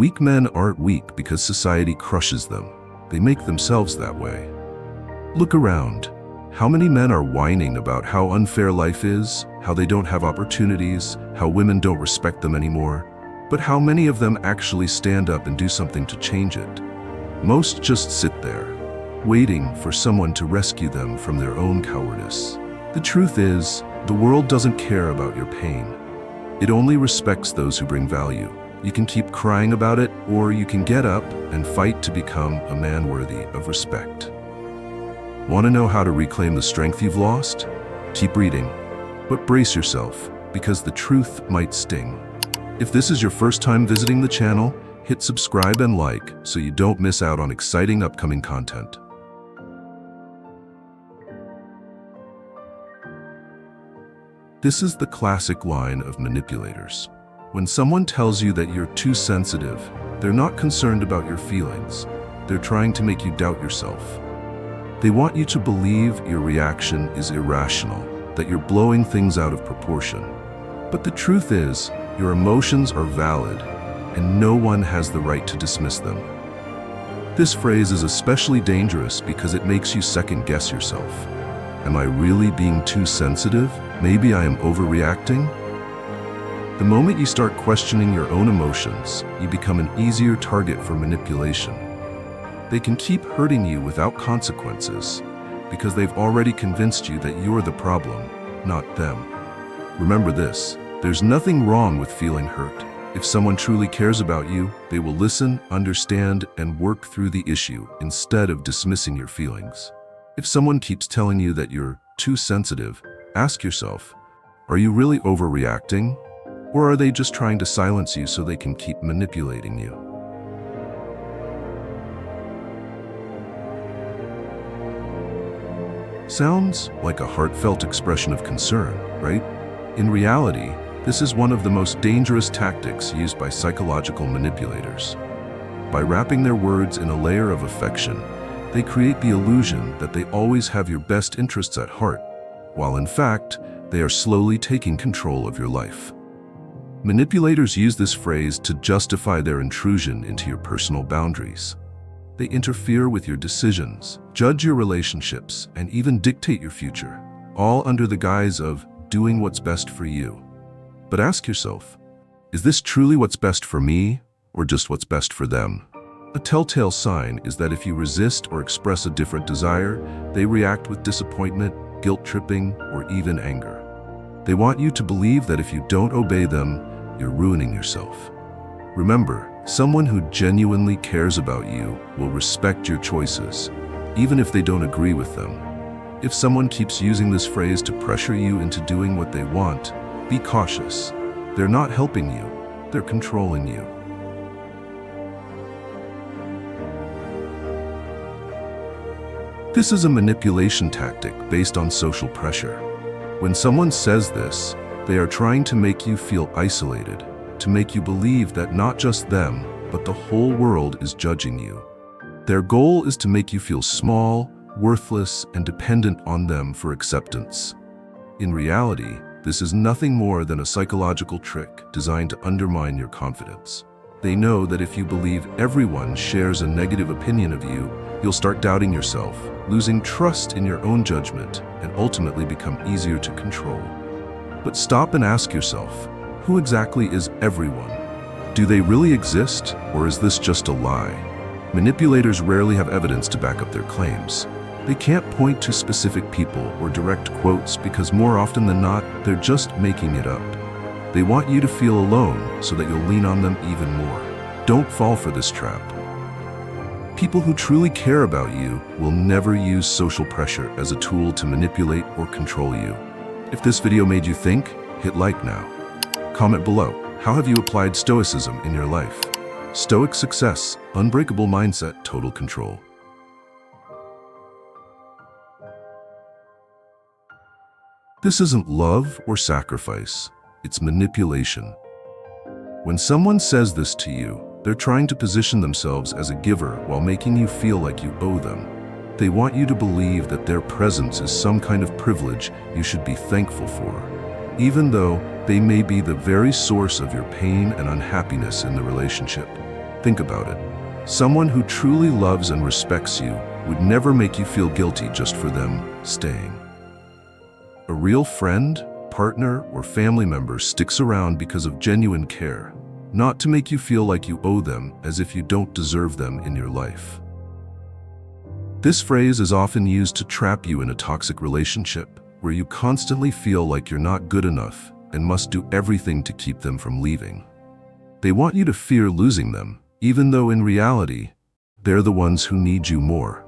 Weak men aren't weak because society crushes them. They make themselves that way. Look around. How many men are whining about how unfair life is, how they don't have opportunities, how women don't respect them anymore? But how many of them actually stand up and do something to change it? Most just sit there, waiting for someone to rescue them from their own cowardice. The truth is, the world doesn't care about your pain. It only respects those who bring value. You can keep crying about it, or you can get up and fight to become a man worthy of respect. Want to know how to reclaim the strength you've lost? Keep reading, but brace yourself, because the truth might sting. If this is your first time visiting the channel, hit subscribe and like so you don't miss out on exciting upcoming content. This is the classic line of manipulators. When someone tells you that you're too sensitive, they're not concerned about your feelings. They're trying to make you doubt yourself. They want you to believe your reaction is irrational, that you're blowing things out of proportion. But the truth is, your emotions are valid, and no one has the right to dismiss them. This phrase is especially dangerous because it makes you second-guess yourself. Am I really being too sensitive? Maybe I am overreacting? The moment you start questioning your own emotions, you become an easier target for manipulation. They can keep hurting you without consequences because they've already convinced you that you're the problem, not them. Remember this, there's nothing wrong with feeling hurt. If someone truly cares about you, they will listen, understand, and work through the issue instead of dismissing your feelings. If someone keeps telling you that you're too sensitive, ask yourself, are you really overreacting? Or are they just trying to silence you so they can keep manipulating you? Sounds like a heartfelt expression of concern, right? In reality, this is one of the most dangerous tactics used by psychological manipulators. By wrapping their words in a layer of affection, they create the illusion that they always have your best interests at heart, while in fact, they are slowly taking control of your life. Manipulators use this phrase to justify their intrusion into your personal boundaries. They interfere with your decisions, judge your relationships, and even dictate your future, all under the guise of doing what's best for you. But ask yourself, is this truly what's best for me, or just what's best for them? A telltale sign is that if you resist or express a different desire, they react with disappointment, guilt-tripping, or even anger. They want you to believe that if you don't obey them, you're ruining yourself. Remember, someone who genuinely cares about you will respect your choices, even if they don't agree with them. If someone keeps using this phrase to pressure you into doing what they want, be cautious. They're not helping you, they're controlling you. This is a manipulation tactic based on social pressure. When someone says this, they are trying to make you feel isolated, to make you believe that not just them, but the whole world is judging you. Their goal is to make you feel small, worthless, and dependent on them for acceptance. In reality, this is nothing more than a psychological trick designed to undermine your confidence. They know that if you believe everyone shares a negative opinion of you, you'll start doubting yourself, losing trust in your own judgment, and ultimately become easier to control. But stop and ask yourself, who exactly is everyone? Do they really exist, or is this just a lie? Manipulators rarely have evidence to back up their claims. They can't point to specific people or direct quotes because more often than not, they're just making it up. They want you to feel alone so that you'll lean on them even more. Don't fall for this trap. People who truly care about you will never use social pressure as a tool to manipulate or control you. If this video made you think, hit like now. Comment below, how have you applied Stoicism in your life? Stoic success, unbreakable mindset, total control. This isn't love or sacrifice, it's manipulation. When someone says this to you, they're trying to position themselves as a giver while making you feel like you owe them. They want you to believe that their presence is some kind of privilege you should be thankful for, even though they may be the very source of your pain and unhappiness in the relationship. Think about it. Someone who truly loves and respects you would never make you feel guilty just for them staying. A real friend, partner, or family member sticks around because of genuine care, not to make you feel like you owe them as if you don't deserve them in your life. This phrase is often used to trap you in a toxic relationship where you constantly feel like you're not good enough and must do everything to keep them from leaving. They want you to fear losing them, even though in reality, they're the ones who need you more.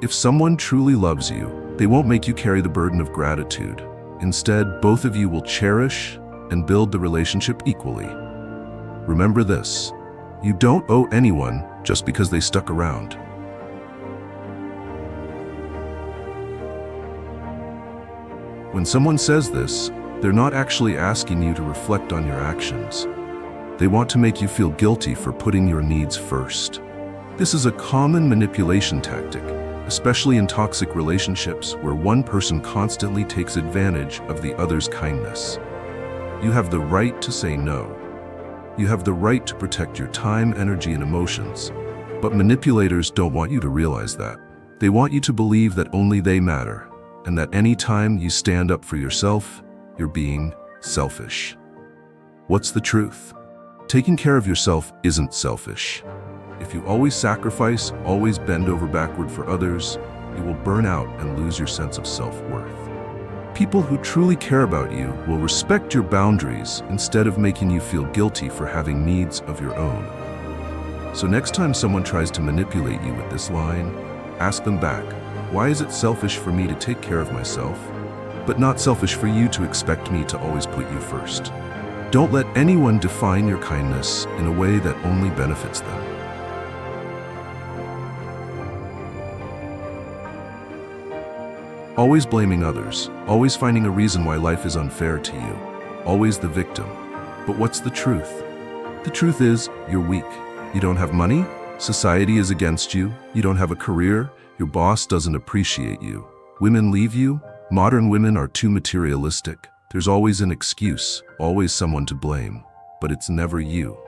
If someone truly loves you, they won't make you carry the burden of gratitude. Instead, both of you will cherish and build the relationship equally. Remember this: you don't owe anyone just because they stuck around. When someone says this, they're not actually asking you to reflect on your actions. They want to make you feel guilty for putting your needs first. This is a common manipulation tactic, especially in toxic relationships where one person constantly takes advantage of the other's kindness. You have the right to say no. You have the right to protect your time, energy, and emotions. But manipulators don't want you to realize that. They want you to believe that only they matter, and that any time you stand up for yourself, you're being selfish. What's the truth? Taking care of yourself isn't selfish. If you always sacrifice, always bend over backward for others, you will burn out and lose your sense of self-worth. People who truly care about you will respect your boundaries instead of making you feel guilty for having needs of your own. So next time someone tries to manipulate you with this line, ask them back, why is it selfish for me to take care of myself, but not selfish for you to expect me to always put you first? Don't let anyone define your kindness in a way that only benefits them. Always blaming others, always finding a reason why life is unfair to you, always the victim. But what's the truth? The truth is, you're weak. You don't have money, society is against you, you don't have a career, your boss doesn't appreciate you. Women leave you, modern women are too materialistic. There's always an excuse, always someone to blame, but it's never you.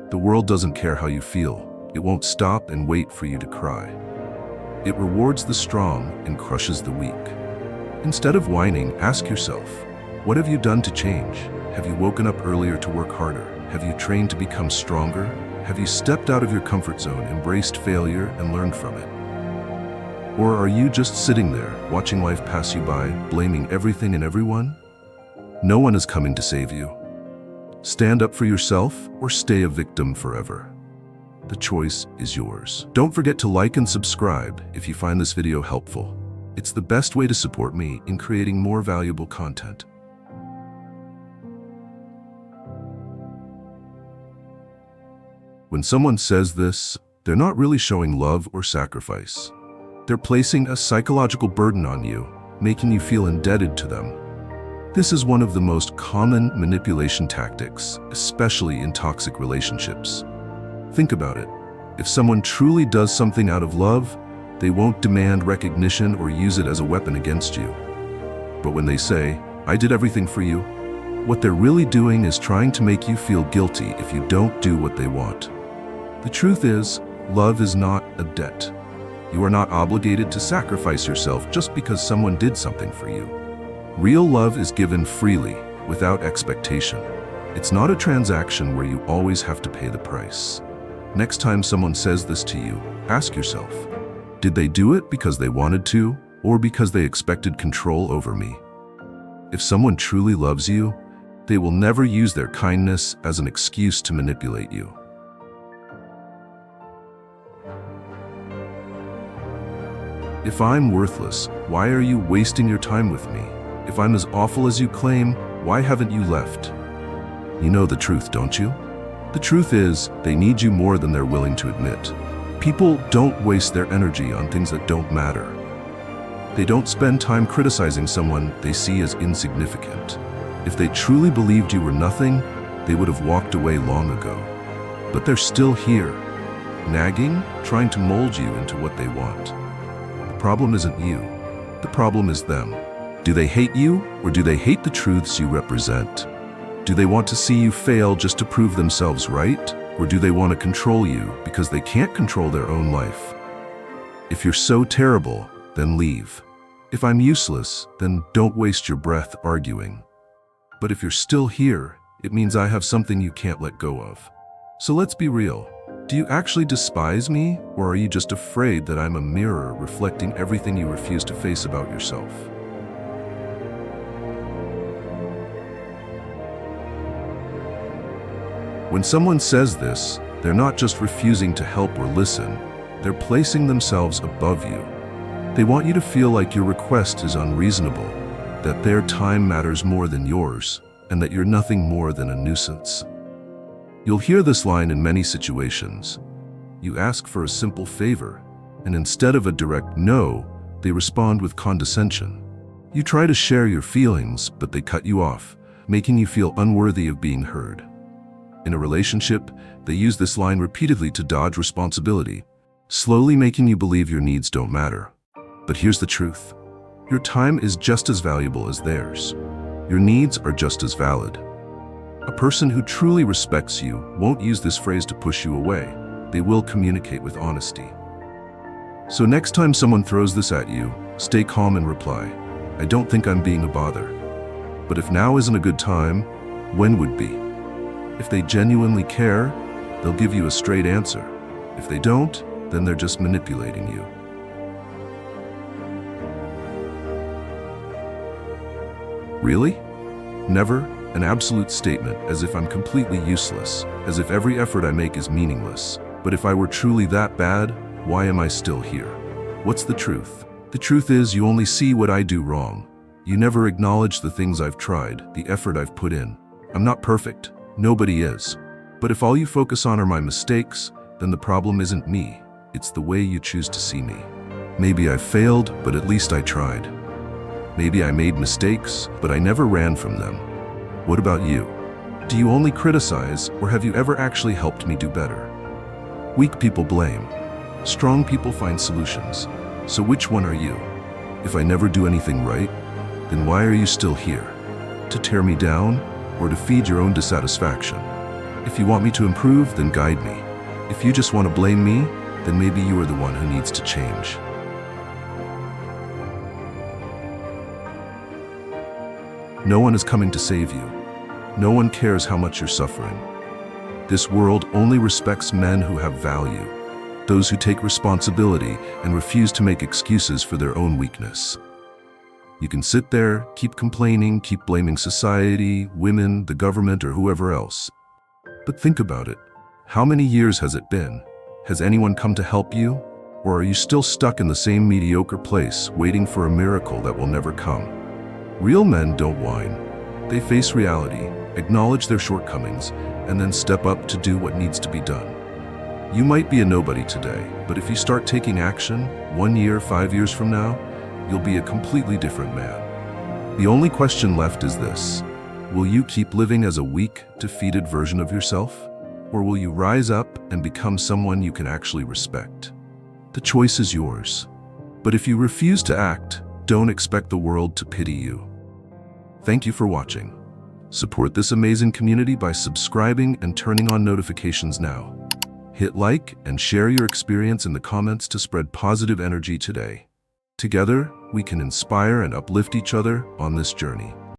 The world doesn't care how you feel. It won't stop and wait for you to cry. It rewards the strong and crushes the weak. Instead of whining, ask yourself, what have you done to change? Have you woken up earlier to work harder? Have you trained to become stronger? Have you stepped out of your comfort zone, embraced failure, and learned from it? Or are you just sitting there, watching life pass you by, blaming everything and everyone? No one is coming to save you. Stand up for yourself or stay a victim forever. The choice is yours. Don't forget to like and subscribe if you find this video helpful. It's the best way to support me in creating more valuable content. When someone says this, they're not really showing love or sacrifice. They're placing a psychological burden on you, making you feel indebted to them. This is one of the most common manipulation tactics, especially in toxic relationships. Think about it. If someone truly does something out of love, they won't demand recognition or use it as a weapon against you. But when they say, I did everything for you, what they're really doing is trying to make you feel guilty if you don't do what they want. The truth is, love is not a debt. You are not obligated to sacrifice yourself just because someone did something for you. Real love is given freely, without expectation. It's not a transaction where you always have to pay the price. Next time someone says this to you, ask yourself, did they do it because they wanted to, or because they expected control over me? If someone truly loves you, they will never use their kindness as an excuse to manipulate you. If I'm worthless, why are you wasting your time with me? If I'm as awful as you claim, why haven't you left? You know the truth, don't you? The truth is, they need you more than they're willing to admit. People don't waste their energy on things that don't matter. They don't spend time criticizing someone they see as insignificant. If they truly believed you were nothing, they would have walked away long ago. But they're still here, nagging, trying to mold you into what they want. The problem isn't you. The problem is them. Do they hate you, or do they hate the truths you represent? Do they want to see you fail just to prove themselves right? Or do they want to control you because they can't control their own life? If you're so terrible, then leave. If I'm useless, then don't waste your breath arguing. But if you're still here, it means I have something you can't let go of. So let's be real. Do you actually despise me, or are you just afraid that I'm a mirror reflecting everything you refuse to face about yourself? When someone says this, they're not just refusing to help or listen, they're placing themselves above you. They want you to feel like your request is unreasonable, that their time matters more than yours, and that you're nothing more than a nuisance. You'll hear this line in many situations. You ask for a simple favor, and instead of a direct no, they respond with condescension. You try to share your feelings, but they cut you off, making you feel unworthy of being heard. In a relationship, they use this line repeatedly to dodge responsibility, slowly making you believe your needs don't matter. But here's the truth. Your time is just as valuable as theirs. Your needs are just as valid. A person who truly respects you won't use this phrase to push you away. They will communicate with honesty. So next time someone throws this at you, stay calm and reply, "I don't think I'm being a bother. But if now isn't a good time, when would be?" If they genuinely care, they'll give you a straight answer. If they don't, then they're just manipulating you. Really? Never? An absolute statement, as if I'm completely useless, as if every effort I make is meaningless. But if I were truly that bad, why am I still here? What's the truth? The truth is you only see what I do wrong. You never acknowledge the things I've tried, the effort I've put in. I'm not perfect. Nobody is. But if all you focus on are my mistakes, then the problem isn't me. It's the way you choose to see me. Maybe I failed, but at least I tried. Maybe I made mistakes, but I never ran from them. What about you? Do you only criticize, or have you ever actually helped me do better? Weak people blame. Strong people find solutions. So which one are you? If I never do anything right, then why are you still here? To tear me down, or to feed your own dissatisfaction? If you want me to improve, then guide me. If you just want to blame me, then maybe you are the one who needs to change. No one is coming to save you. No one cares how much you're suffering. This world only respects men who have value, those who take responsibility and refuse to make excuses for their own weakness. You can sit there, keep complaining, keep blaming society, women, the government, or whoever else. But think about it. How many years has it been? Has anyone come to help you? Or are you still stuck in the same mediocre place, waiting for a miracle that will never come? Real men don't whine. They face reality, acknowledge their shortcomings, and then step up to do what needs to be done. You might be a nobody today, but if you start taking action, 1 year, 5 years from now, you'll be a completely different man. The only question left is this: will you keep living as a weak, defeated version of yourself? Or will you rise up and become someone you can actually respect? The choice is yours. But if you refuse to act, don't expect the world to pity you. Thank you for watching. Support this amazing community by subscribing and turning on notifications now. Hit like and share your experience in the comments to spread positive energy today. Together, we can inspire and uplift each other on this journey.